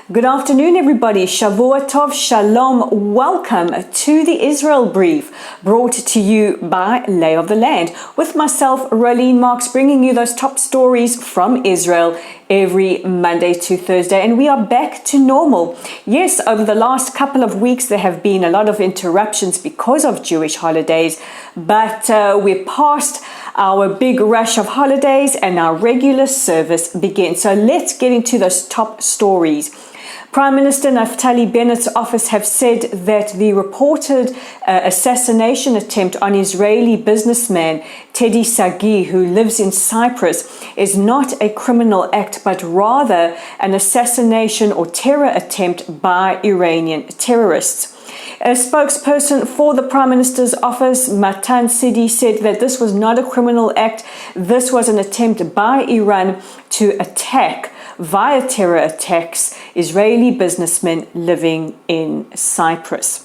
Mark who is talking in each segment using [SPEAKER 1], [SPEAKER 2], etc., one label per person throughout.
[SPEAKER 1] Good afternoon, everybody. Shavua Tov, Shalom. Welcome to the Israel Brief, brought to you by Lay of the Land, with myself, Rolene Marks, bringing you those top stories from Israel every Monday to Thursday. And we are back to normal. Yes, over the last couple of weeks, there have been a lot of interruptions because of Jewish holidays, but we're past our big rush of holidays and our regular service begins. So let's get into those top stories. Prime Minister Naftali Bennett's office have said that the reported assassination attempt on Israeli businessman Teddy Sagi, who lives in Cyprus, is not a criminal act, but rather an assassination or terror attempt by Iranian terrorists. A spokesperson for the Prime Minister's office, Matan Sidi, said that this was not a criminal act. This was an attempt by Iran to attack via terror attacks Israeli businessmen living in Cyprus.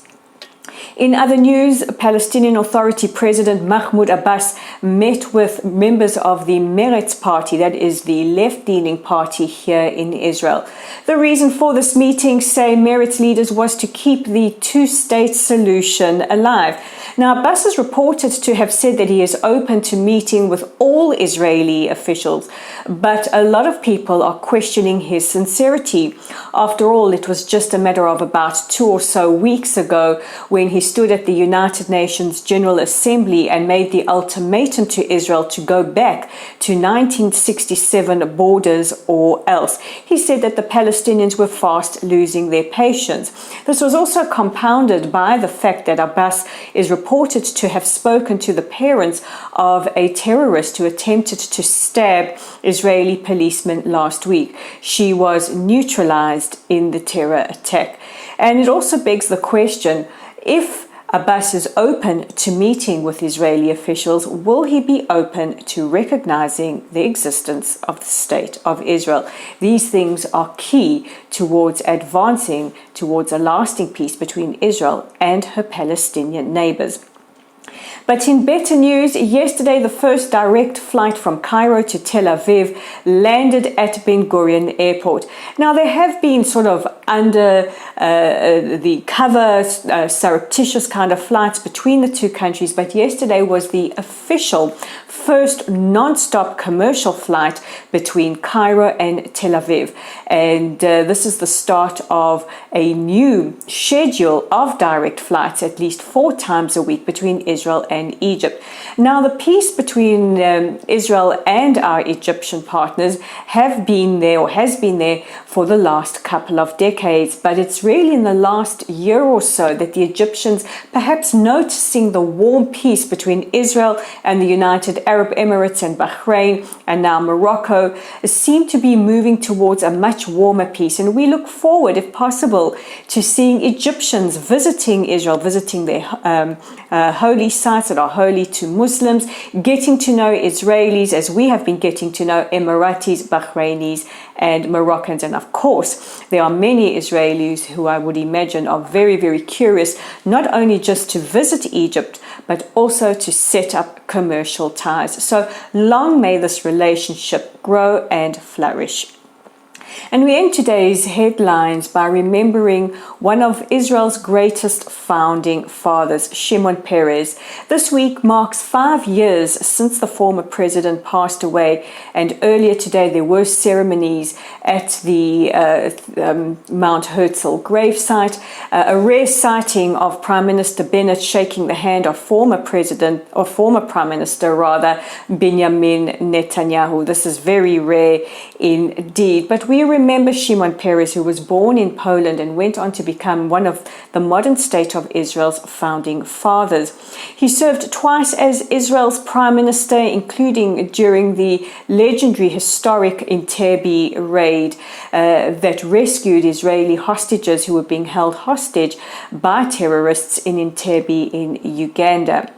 [SPEAKER 1] In other news, Palestinian Authority President Mahmoud Abbas met with members of the Meretz party, that is the left-leaning party here in Israel. The reason for this meeting, say Meretz leaders, was to keep the two-state solution alive. Now, Abbas is reported to have said that he is open to meeting with all Israeli officials, but a lot of people are questioning his sincerity. After all, it was just a matter of about 2 or so weeks ago when he stood at the United Nations General Assembly and made the ultimatum to Israel to go back to 1967 borders or else. He said that the Palestinians were fast losing their patience. This was also compounded by the fact that Abbas is reported to have spoken to the parents of a terrorist who attempted to stab Israeli policemen last week. She was neutralized in the terror attack. And it also begs the question, if Abbas is open to meeting with Israeli officials, will he be open to recognizing the existence of the State of Israel? These things are key towards advancing towards a lasting peace between Israel and her Palestinian neighbors. But in better news, yesterday the first direct flight from Cairo to Tel Aviv landed at Ben Gurion Airport. Now, there have been sort of under the cover, surreptitious kind of flights between the two countries, but yesterday was the official first non-stop commercial flight between Cairo and Tel Aviv. And this is the start of a new schedule of direct flights, at least 4 times a week, between Israel and Egypt. Now, the peace between Israel and our Egyptian partners has been there for the last couple of decades, but it's really in the last year or so that the Egyptians, perhaps noticing the warm peace between Israel and the United Arab Emirates and Bahrain and now Morocco, seem to be moving towards a much warmer peace. And we look forward, if possible, to seeing Egyptians visiting Israel, visiting their holy sites that are holy to Muslims, getting to know Israelis as we have been getting to know Emiratis, Bahrainis, and Moroccans. And of course, there are many Israelis who I would imagine are very, very curious, not only just to visit Egypt, but also to set up commercial ties. So long may this relationship grow and flourish. And we end today's headlines by remembering one of Israel's greatest founding fathers, Shimon Peres. This week marks 5 years since the former president passed away, and earlier today there were ceremonies at the Mount Herzl gravesite, a rare sighting of Prime Minister Bennett shaking the hand of former Prime Minister Benjamin Netanyahu. This is very rare indeed. But we remember Shimon Peres, who was born in Poland and went on to become one of the modern state of Israel's founding fathers. He served twice as Israel's prime minister, including during the legendary historic Entebbe raid that rescued Israeli hostages who were being held hostage by terrorists in Entebbe in Uganda.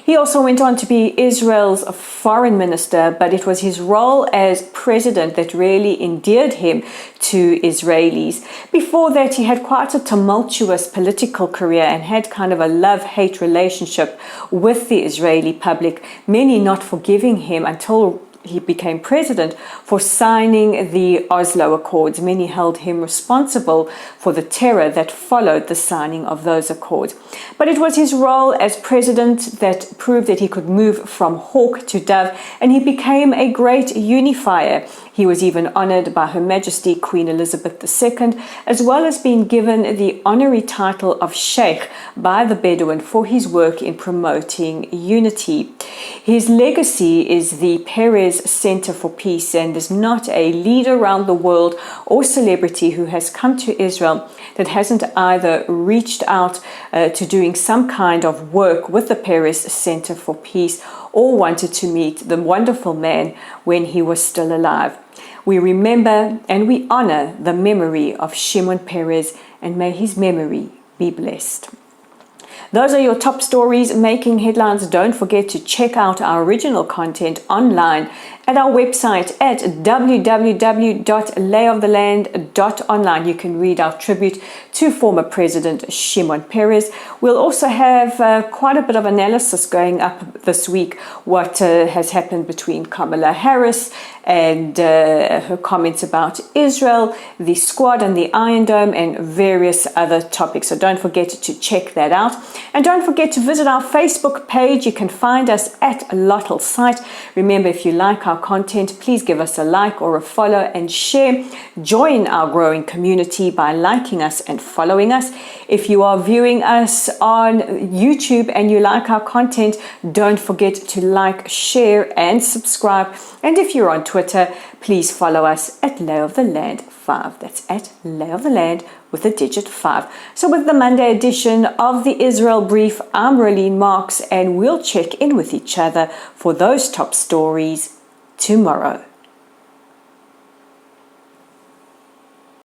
[SPEAKER 1] He also went on to be Israel's foreign minister, but it was his role as president that really endeared him to Israelis. Before that, he had quite a tumultuous political career and had kind of a love-hate relationship with the Israeli public, many not forgiving him until he became president for signing the Oslo Accords. Many held him responsible for the terror that followed the signing of those accords. But it was his role as president that proved that he could move from hawk to dove, and he became a great unifier. He was even honored by Her Majesty Queen Elizabeth II, as well as being given the honorary title of Sheikh by the Bedouin for his work in promoting unity. His legacy is the Peres Center for Peace, and there's not a leader around the world or celebrity who has come to Israel that hasn't either reached out to doing some kind of work with the Peres Center for Peace or wanted to meet the wonderful man when he was still alive. We remember and we honor the memory of Shimon Peres, and may his memory be blessed. Those are your top stories making headlines. Don't forget to check out our original content online at our website at www.layoftheland.online. You can read our tribute to former President Shimon Peres. We'll also have quite a bit of analysis going up this week, what has happened between Kamala Harris and her comments about Israel, the Squad and the Iron Dome, and various other topics. So don't forget to check that out. And don't forget to visit our Facebook page. You can find us at Lottel Site. Remember, if you like our content, please give us a like or a follow and share. Join our growing community by liking us and following us. If you are viewing us on YouTube and you like our content, don't forget to like, share and subscribe. And if you're on Twitter, please follow us at Lay of the Land 5. That's at Lay of the Land with a digit 5. So with the Monday edition of the Israel Brief, I'm Rolene Marks, and we'll check in with each other for those top stories tomorrow.